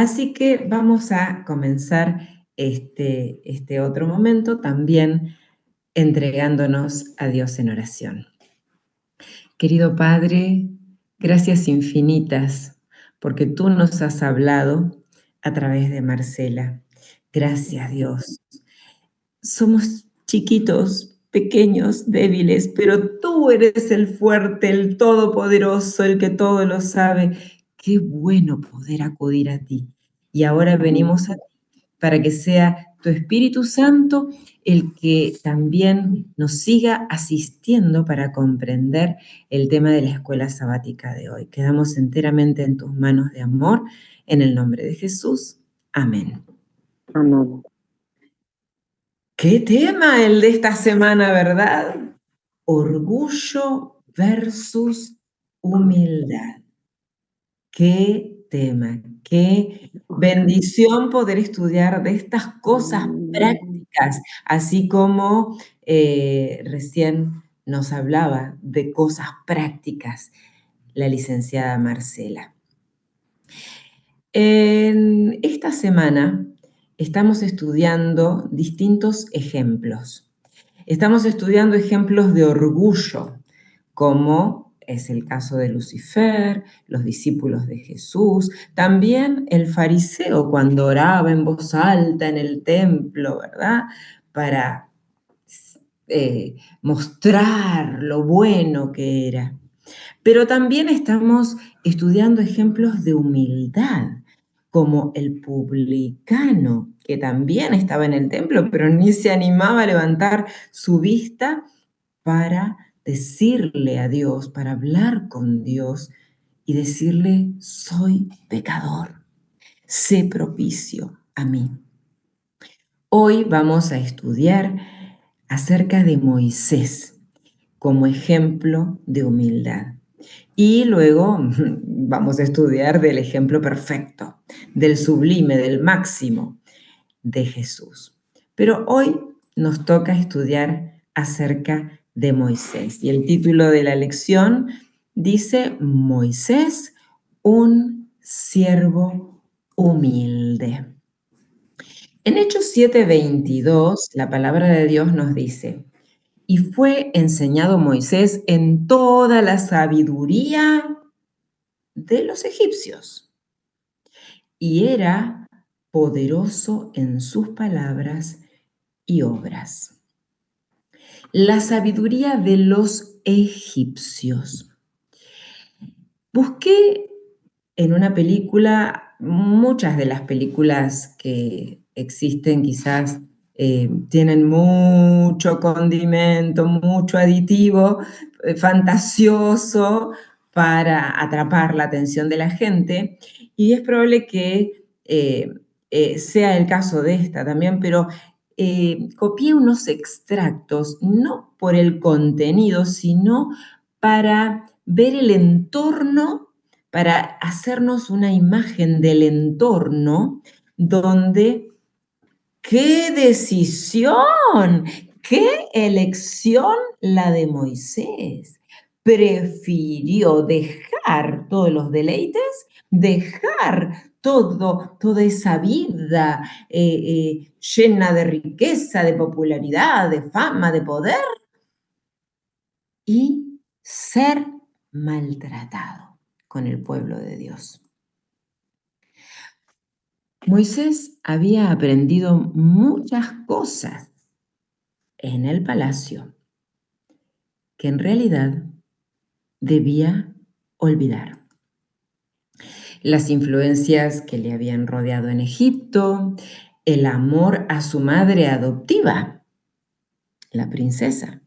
Así que vamos a comenzar este otro momento también entregándonos a Dios en oración. Querido Padre, gracias infinitas porque tú nos has hablado a través de Marcela. Gracias, Dios. Somos chiquitos, pequeños, débiles, pero tú eres el fuerte, el todopoderoso, el que todo lo sabe. Qué bueno poder acudir a ti. Y ahora venimos a ti para que sea tu Espíritu Santo el que también nos siga asistiendo para comprender el tema de la escuela sabática de hoy. Quedamos enteramente en tus manos de amor, en el nombre de Jesús. Amén. Amén. ¿Qué tema el de esta semana, verdad? Orgullo versus humildad. Qué tema, qué bendición poder estudiar de estas cosas prácticas, así como recién nos hablaba de cosas prácticas la licenciada Marcela. En esta semana estamos estudiando distintos ejemplos. Estamos estudiando ejemplos de orgullo, como es el caso de Lucifer, los discípulos de Jesús, también el fariseo cuando oraba en voz alta en el templo, ¿verdad? Para mostrar lo bueno que era. Pero también estamos estudiando ejemplos de humildad, como el publicano, que también estaba en el templo, pero ni se animaba a levantar su vista para decirle a Dios, para hablar con Dios y decirle, soy pecador, sé propicio a mí. Hoy vamos a estudiar acerca de Moisés como ejemplo de humildad. Y luego vamos a estudiar del ejemplo perfecto, del sublime, del máximo de Jesús. Pero hoy nos toca estudiar acerca de Moisés. Y el título de la lección dice, Moisés, un siervo humilde. En Hechos 7:22, la palabra de Dios nos dice, y fue enseñado Moisés en toda la sabiduría de los egipcios, y era poderoso en sus palabras y obras. La sabiduría de los egipcios. Busqué en una película, muchas de las películas que existen quizás tienen mucho condimento, mucho aditivo fantasioso para atrapar la atención de la gente, y es probable que sea el caso de esta también, pero copié unos extractos, no por el contenido, sino para ver el entorno, para hacernos una imagen del entorno donde, ¡qué decisión! ¡Qué elección la de Moisés! Prefirió dejar todos los deleites, dejar toda esa vida llena de riqueza, de popularidad, de fama, de poder, y ser maltratado con el pueblo de Dios. Moisés había aprendido muchas cosas en el palacio que en realidad debía olvidar. Las influencias que le habían rodeado en Egipto, el amor a su madre adoptiva, la princesa,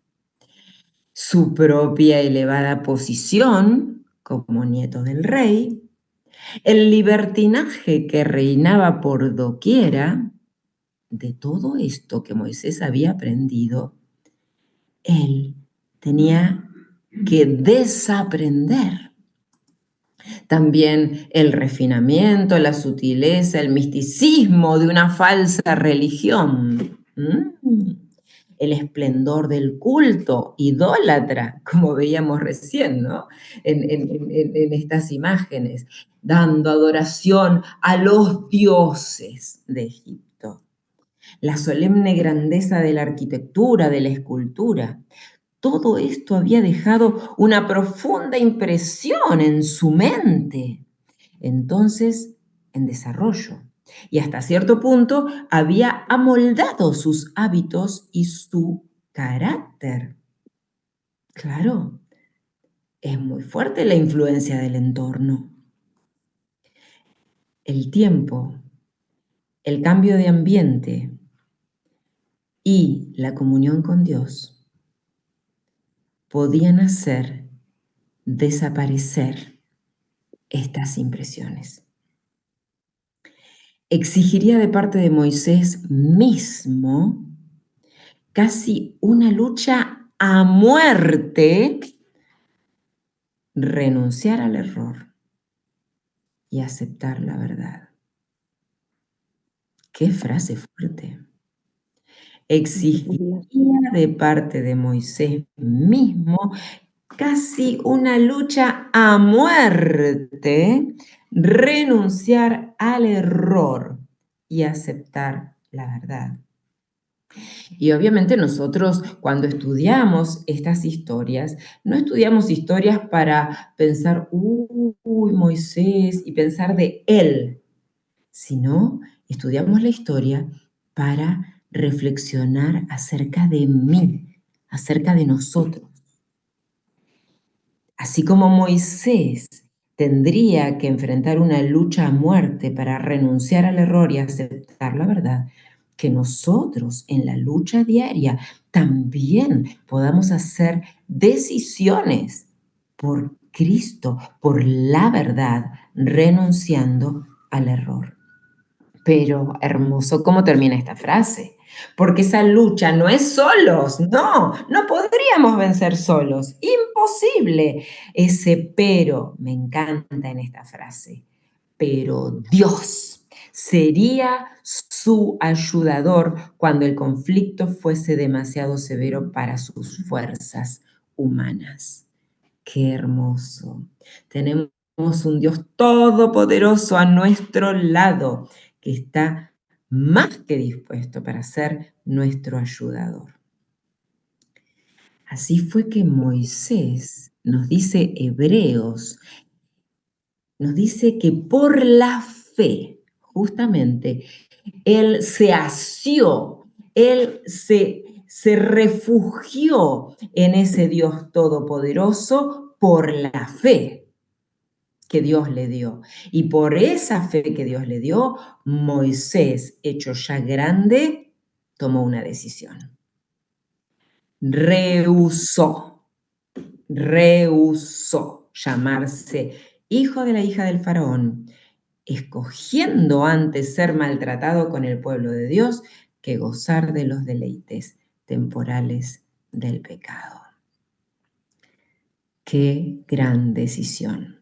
su propia elevada posición como nieto del rey, el libertinaje que reinaba por doquiera. De todo esto que Moisés había aprendido, él tenía que desaprender. También el refinamiento, la sutileza, el misticismo de una falsa religión. el esplendor del culto idólatra, como veíamos recién, ¿no? En estas imágenes, dando adoración a los dioses de Egipto. La solemne grandeza de la arquitectura, de la escultura. Todo esto había dejado una profunda impresión en su mente. Entonces, en desarrollo. Y hasta cierto punto había amoldado sus hábitos y su carácter. Claro, es muy fuerte la influencia del entorno. El tiempo, el cambio de ambiente y la comunión con Dios podían hacer desaparecer estas impresiones. Exigiría de parte de Moisés mismo casi una lucha a muerte, renunciar al error y aceptar la verdad. ¡Qué frase fuerte! Exigiría de parte de Moisés mismo casi una lucha a muerte, renunciar al error y aceptar la verdad. Y obviamente nosotros cuando estudiamos estas historias, no estudiamos historias para pensar, uy, Moisés, y pensar de él, sino estudiamos la historia para reflexionar acerca de mí, acerca de nosotros. Así como Moisés tendría que enfrentar una lucha a muerte para renunciar al error y aceptar la verdad, que nosotros en la lucha diaria también podamos hacer decisiones por Cristo, por la verdad, renunciando al error. Pero hermoso cómo termina esta frase, porque esa lucha no es solos, no podríamos vencer solos, imposible. Ese pero me encanta en esta frase, pero Dios sería su ayudador cuando el conflicto fuese demasiado severo para sus fuerzas humanas. Qué hermoso. Tenemos un Dios todopoderoso a nuestro lado, que está más que dispuesto para ser nuestro ayudador. Así fue que Moisés, nos dice Hebreos, nos dice que por la fe, justamente, él se asió, él se refugió en ese Dios todopoderoso por la fe que Dios le dio. Y por esa fe que Dios le dio, Moisés, hecho ya grande, tomó una decisión. Rehusó llamarse hijo de la hija del faraón, escogiendo antes ser maltratado con el pueblo de Dios que gozar de los deleites temporales del pecado. ¡Qué gran decisión!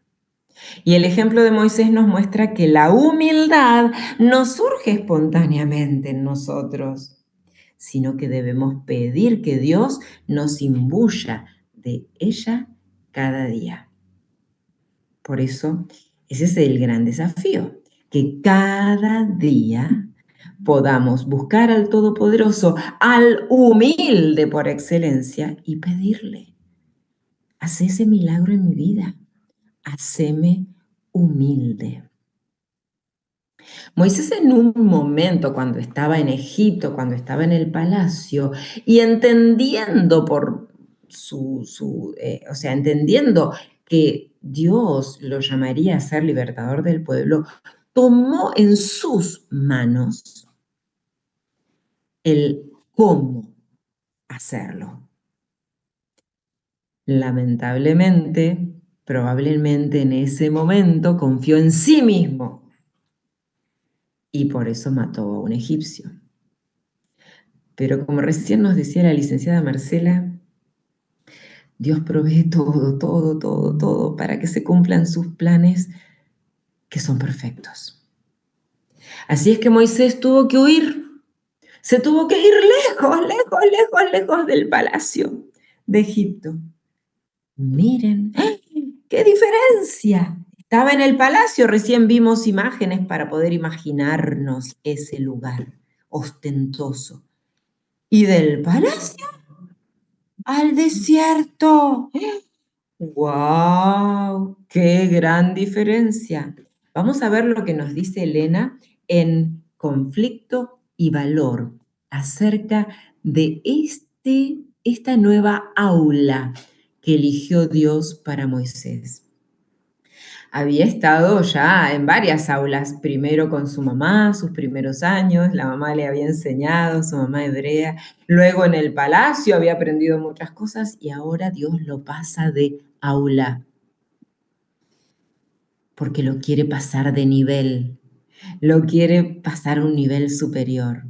Y el ejemplo de Moisés nos muestra que la humildad no surge espontáneamente en nosotros, sino que debemos pedir que Dios nos imbuya de ella cada día. Por eso, ese es el gran desafío, que cada día podamos buscar al Todopoderoso, al humilde por excelencia, y pedirle, haz ese milagro en mi vida, haceme humilde. Moisés en un momento cuando estaba en Egipto, cuando estaba en el palacio y entendiendo entendiendo que Dios lo llamaría a ser libertador del pueblo, tomó en sus manos el cómo hacerlo. Lamentablemente, probablemente en ese momento confió en sí mismo y por eso mató a un egipcio. Pero como recién nos decía la licenciada Marcela, Dios provee todo para que se cumplan sus planes que son perfectos. Así es que Moisés tuvo que huir, Se tuvo que ir lejos, lejos, lejos, lejos del palacio de Egipto. Miren, ¡ah! ¡Qué diferencia! Estaba en el palacio, recién vimos imágenes para poder imaginarnos ese lugar ostentoso. Y del palacio al desierto. ¡Wow! ¡Qué gran diferencia! Vamos a ver lo que nos dice Elena en Conflicto y Valor acerca de esta nueva aula que eligió Dios para Moisés. Había estado ya en varias aulas, primero con su mamá, sus primeros años, la mamá le había enseñado, su mamá hebrea, luego en el palacio había aprendido muchas cosas y ahora Dios lo pasa de aula, porque lo quiere pasar de nivel, lo quiere pasar a un nivel superior.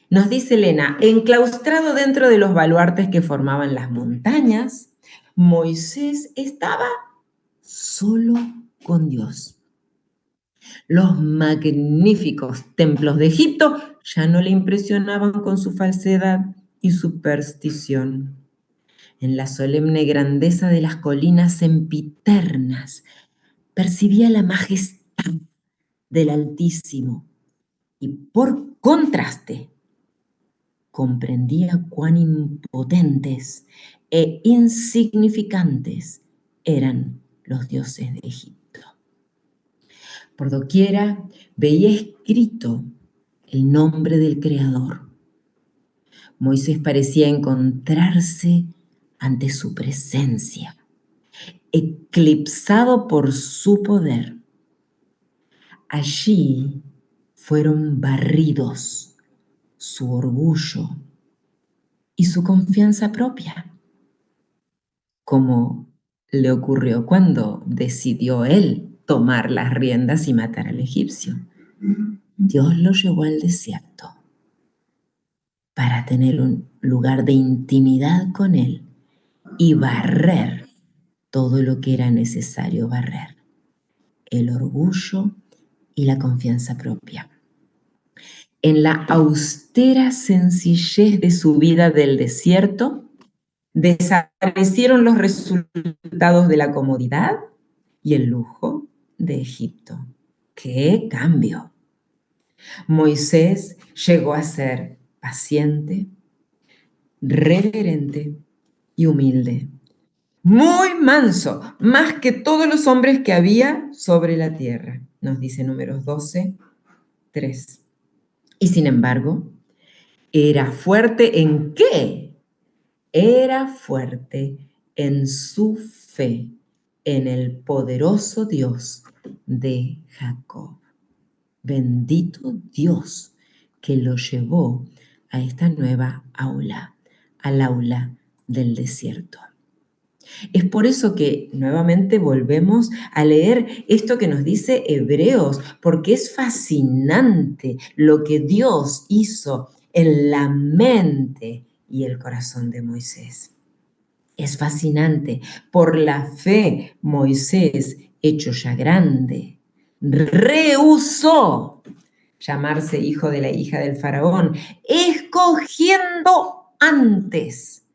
Nos dice Elena, enclaustrado dentro de los baluartes que formaban las montañas, Moisés estaba solo con Dios. Los magníficos templos de Egipto ya no le impresionaban con su falsedad y superstición. En la solemne grandeza de las colinas sempiternas percibía la majestad del Altísimo y por contraste comprendía cuán impotentes e insignificantes eran los dioses de Egipto. Por doquiera veía escrito el nombre del Creador. Moisés parecía encontrarse ante su presencia, eclipsado por su poder. Allí fueron barridos su orgullo y su confianza propia, como le ocurrió cuando decidió él tomar las riendas y matar al egipcio. Dios lo llevó al desierto para tener un lugar de intimidad con él y barrer todo lo que era necesario barrer, el orgullo y la confianza propia. En la austera sencillez de su vida del desierto, desaparecieron los resultados de la comodidad y el lujo de Egipto. ¡Qué cambio! Moisés llegó a ser paciente, reverente y humilde. Muy manso, más que todos los hombres que había sobre la tierra, nos dice Números 12, 3. Y sin embargo, ¿era fuerte en qué? Era fuerte en su fe, en el poderoso Dios de Jacob. Bendito Dios que lo llevó a esta nueva aula, al aula del desierto. Es por eso que nuevamente volvemos a leer esto que nos dice Hebreos, porque es fascinante lo que Dios hizo en la mente y el corazón de Moisés. Es fascinante. Por la fe, Moisés, hecho ya grande, rehusó llamarse hijo de la hija del faraón, escogiendo antes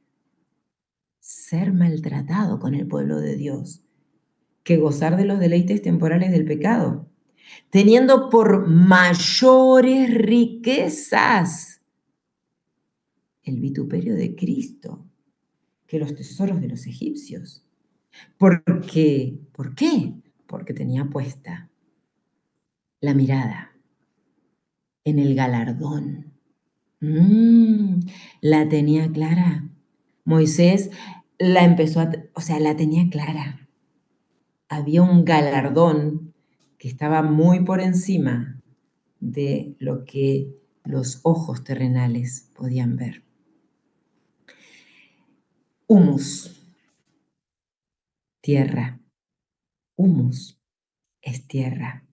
ser maltratado con el pueblo de Dios que gozar de los deleites temporales del pecado, teniendo por mayores riquezas el vituperio de Cristo que los tesoros de los egipcios. ¿Por qué? Porque tenía puesta la mirada en el galardón. La tenía clara. Moisés la empezó la tenía clara. Había un galardón que estaba muy por encima de lo que los ojos terrenales podían ver. Humus, tierra. Humus es tierra.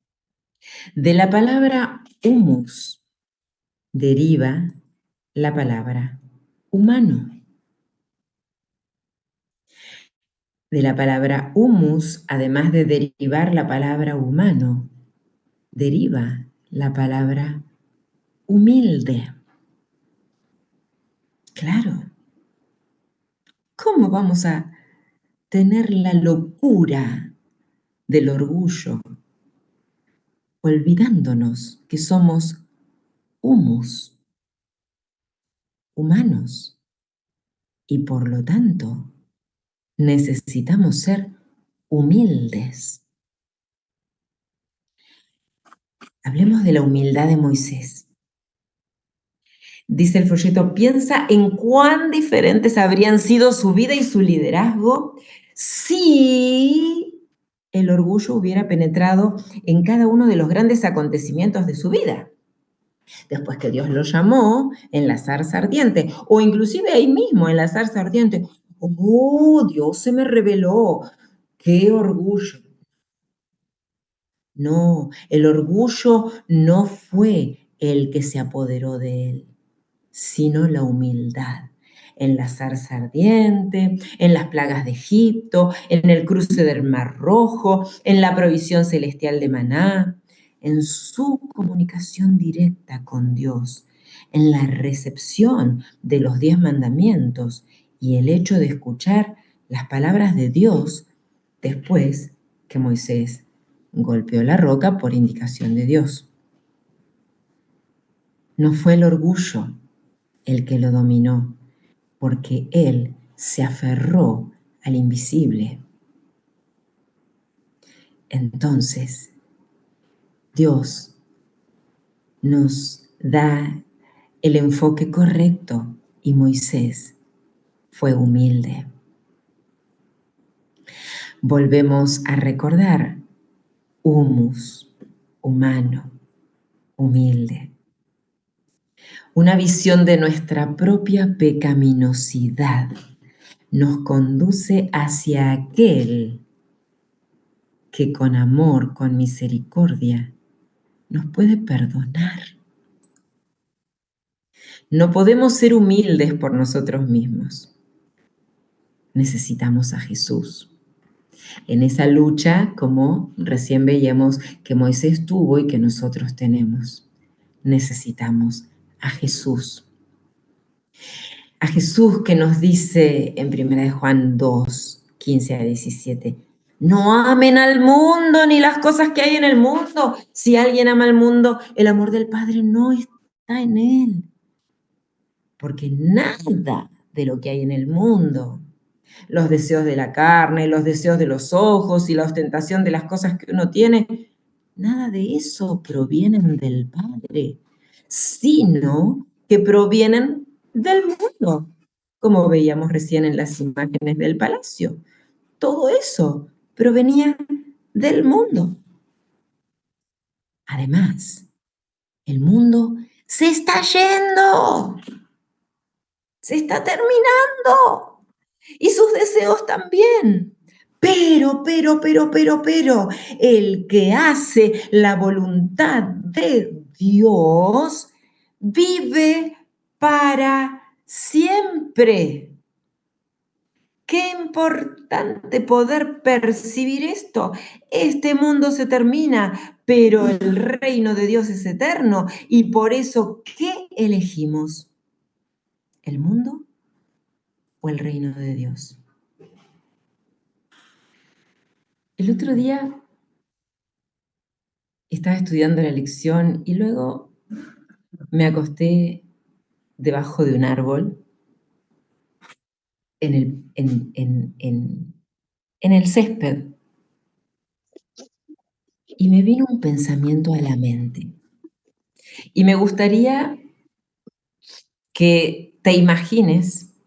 De la palabra humus deriva la palabra humano. De la palabra humus, además de derivar la palabra humano, deriva la palabra humilde. Claro, ¿cómo vamos a tener la locura del orgullo, olvidándonos que somos humus, humanos, y por lo tanto necesitamos ser humildes? Hablemos de la humildad de Moisés. Dice el folleto, piensa en cuán diferentes habrían sido su vida y su liderazgo si el orgullo hubiera penetrado en cada uno de los grandes acontecimientos de su vida. Después que Dios lo llamó en la zarza ardiente, o inclusive ahí mismo en la zarza ardiente. ¡Oh, Dios se me reveló! ¡Qué orgullo! No, el orgullo no fue el que se apoderó de él, sino la humildad. En la zarza ardiente, en las plagas de Egipto, en el cruce del Mar Rojo, en la provisión celestial de maná, en su comunicación directa con Dios, en la recepción de los 10 mandamientos y el hecho de escuchar las palabras de Dios después que Moisés golpeó la roca por indicación de Dios. No fue el orgullo el que lo dominó, porque él se aferró al invisible. Entonces, Dios nos da el enfoque correcto y Moisés fue humilde. Volvemos a recordar, humus, humano, humilde. Una visión de nuestra propia pecaminosidad nos conduce hacia aquel que con amor, con misericordia, nos puede perdonar. No podemos ser humildes por nosotros mismos. Necesitamos a Jesús. En esa lucha, como recién veíamos que Moisés tuvo y que nosotros tenemos, necesitamos a Jesús. A Jesús que nos dice en 1 Juan 2, 15 a 17, no amen al mundo ni las cosas que hay en el mundo. Si alguien ama al mundo, el amor del Padre no está en él. Porque nada de lo que hay en el mundo, los deseos de la carne, los deseos de los ojos y la ostentación de las cosas que uno tiene, nada de eso provienen del Padre, sino que provienen del mundo, como veíamos recién en las imágenes del palacio. Todo eso provenía del mundo. Además, el mundo se está yendo, se está terminando, y sus deseos también. Pero, el que hace la voluntad de Dios vive para siempre. Qué importante poder percibir esto. Este mundo se termina, pero el reino de Dios es eterno. Y por eso, ¿qué elegimos? ¿El mundo o el reino de Dios? El otro día estaba estudiando la lección y luego me acosté debajo de un árbol en el césped y me vino un pensamiento a la mente. Y me gustaría que te imagines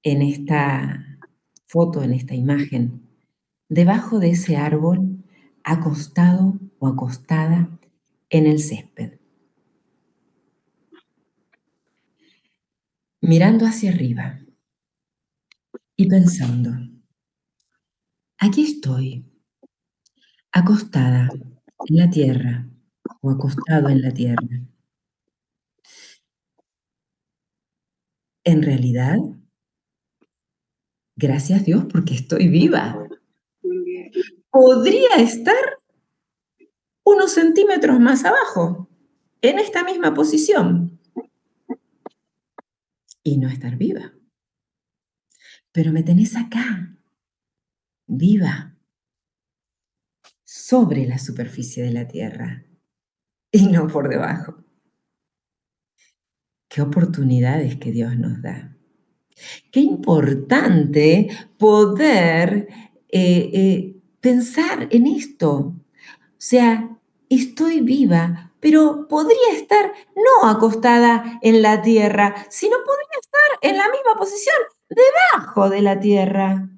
en esta foto, en esta imagen, debajo de ese árbol, acostado o acostada en el césped, mirando hacia arriba y pensando, aquí estoy, acostada en la tierra o acostado en la tierra. En realidad, gracias Dios porque estoy viva. Podría estar unos centímetros más abajo, en esta misma posición. y no estar viva. Pero me tenés acá, viva, sobre la superficie de la tierra y no por debajo. Qué oportunidades que Dios nos da. Qué importante poder pensar en esto. O sea, estoy viva, pero podría estar no acostada en la tierra, sino podría estar en la misma posición, debajo de la tierra.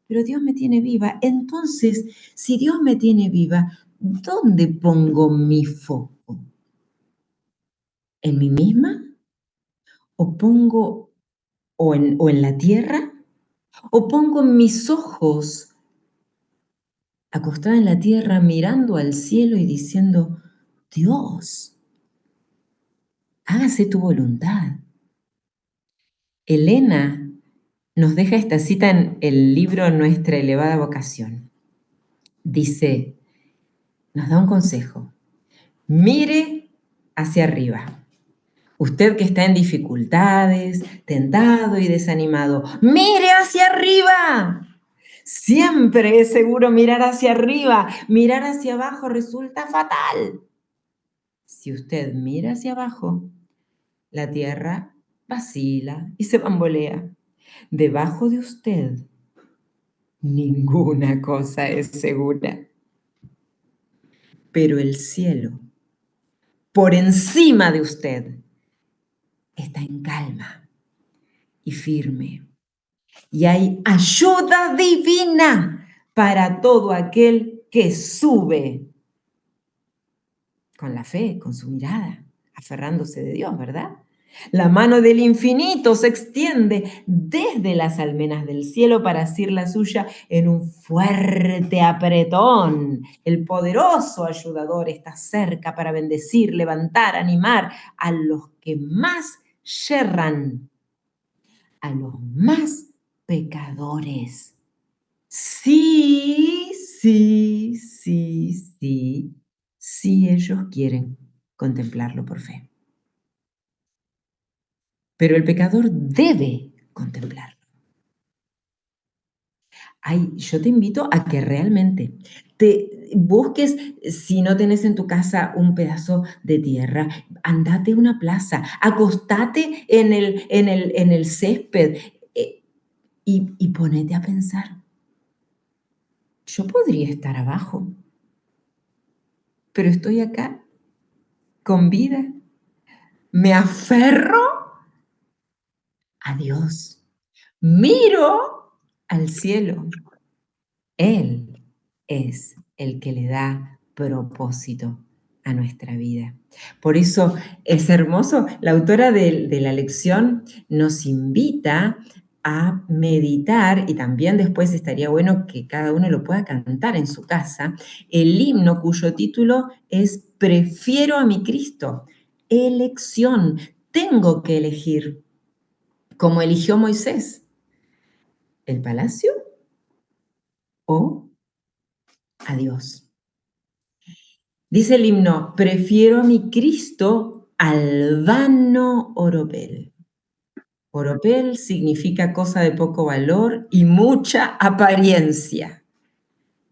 Pero Dios me tiene viva. Entonces, si Dios me tiene viva, ¿dónde pongo mi foco? ¿En mí misma? ¿O pongo o en la tierra? ¿O pongo mis ojos acostada en la tierra mirando al cielo y diciendo, Dios, hágase tu voluntad? Elena nos deja esta cita en el libro Nuestra elevada vocación. Dice, nos da un consejo. Mire hacia arriba. Usted que está en dificultades, tentado y desanimado, mire hacia arriba. Siempre es seguro mirar hacia arriba. Mirar hacia abajo resulta fatal. Si usted mira hacia abajo, la tierra vacila y se bambolea. Debajo de usted, ninguna cosa es segura. Pero el cielo, por encima de usted, está en calma y firme. Y hay ayuda divina para todo aquel que sube con la fe, con su mirada, aferrándose de Dios, ¿verdad? La mano del infinito se extiende desde las almenas del cielo para asir la suya en un fuerte apretón. El poderoso ayudador está cerca para bendecir, levantar, animar a los que más yerran, a los más pecadores. Sí, sí, sí, sí, sí ellos quieren contemplarlo por fe. Pero el pecador debe contemplarlo. Ay, yo te invito a que realmente te busques, si no tenés en tu casa un pedazo de tierra, andate a una plaza, acostate en el césped y ponete a pensar. Yo podría estar abajo, pero estoy acá con vida. Me aferro a Dios. Miro al cielo. Él es el que le da propósito a nuestra vida. Por eso es hermoso. La autora de la lección nos invita a meditar, y también después estaría bueno que cada uno lo pueda cantar en su casa, el himno cuyo título es Prefiero a mi Cristo. Elección. Tengo que elegir, como eligió Moisés, el palacio o a Dios. Dice el himno, prefiero a mi Cristo al vano oropel. Oropel significa cosa de poco valor y mucha apariencia.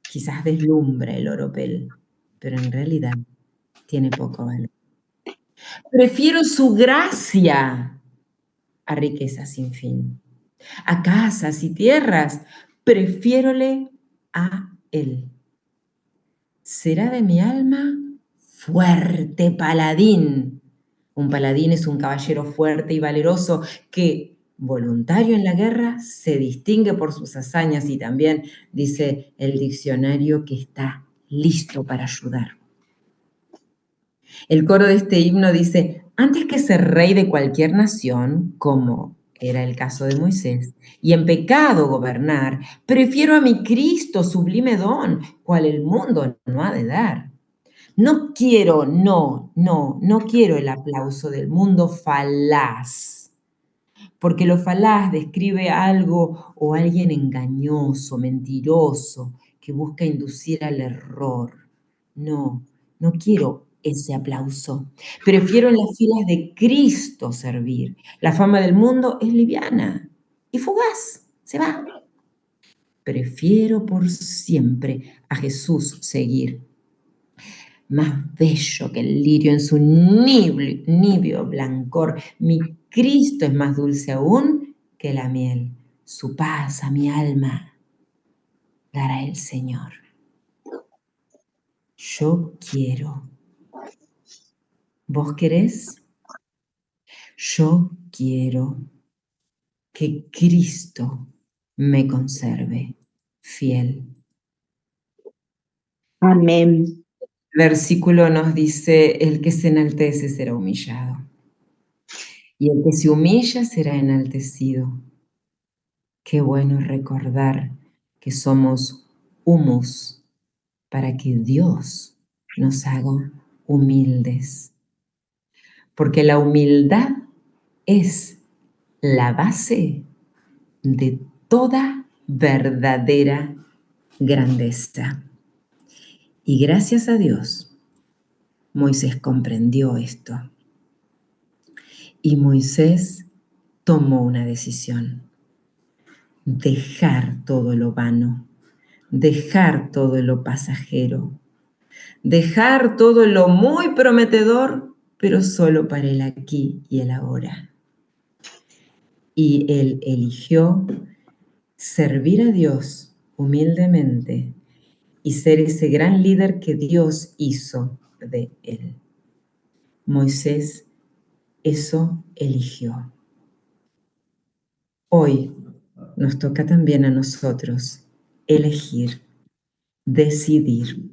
Quizás deslumbra el oropel, pero en realidad tiene poco valor. Prefiero su gracia a riquezas sin fin, a casas y tierras, prefiérole a Él. Será de mi alma fuerte paladín. Un paladín es un caballero fuerte y valeroso que, voluntario en la guerra, se distingue por sus hazañas y también, dice el diccionario, que está listo para ayudar. El coro de este himno dice, antes que ser rey de cualquier nación, como era el caso de Moisés, y en pecado gobernar, prefiero a mi Cristo sublime don, cual el mundo no ha de dar. No quiero, no quiero el aplauso del mundo falaz, porque lo falaz describe algo o alguien engañoso, mentiroso, que busca inducir al error. No quiero ese aplauso. Prefiero en las filas de Cristo servir. La fama del mundo es liviana y fugaz, se va. Prefiero por siempre a Jesús seguir. Más bello que el lirio en su nibio blancor, mi Cristo es más dulce aún que la miel. Su paz a mi alma dará el Señor. Yo quiero. ¿Vos querés? Yo quiero que Cristo me conserve fiel. Amén. El versículo nos dice, el que se enaltece será humillado, y el que se humilla será enaltecido. Qué bueno recordar que somos humus para que Dios nos haga humildes, porque la humildad es la base de toda verdadera grandeza. Y gracias a Dios, Moisés comprendió esto. Y Moisés tomó una decisión: dejar todo lo vano, dejar todo lo pasajero, dejar todo lo muy prometedor, pero solo para el aquí y el ahora. Y él eligió servir a Dios humildemente y ser ese gran líder que Dios hizo de él. Moisés eso eligió. Hoy nos toca también a nosotros elegir, decidir.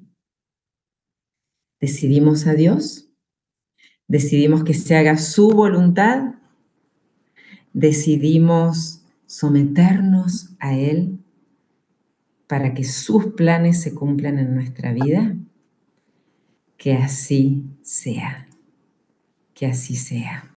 ¿Decidimos a Dios? ¿Decidimos que se haga su voluntad? ¿Decidimos someternos a Él para que sus planes se cumplan en nuestra vida? Que así sea. Que así sea.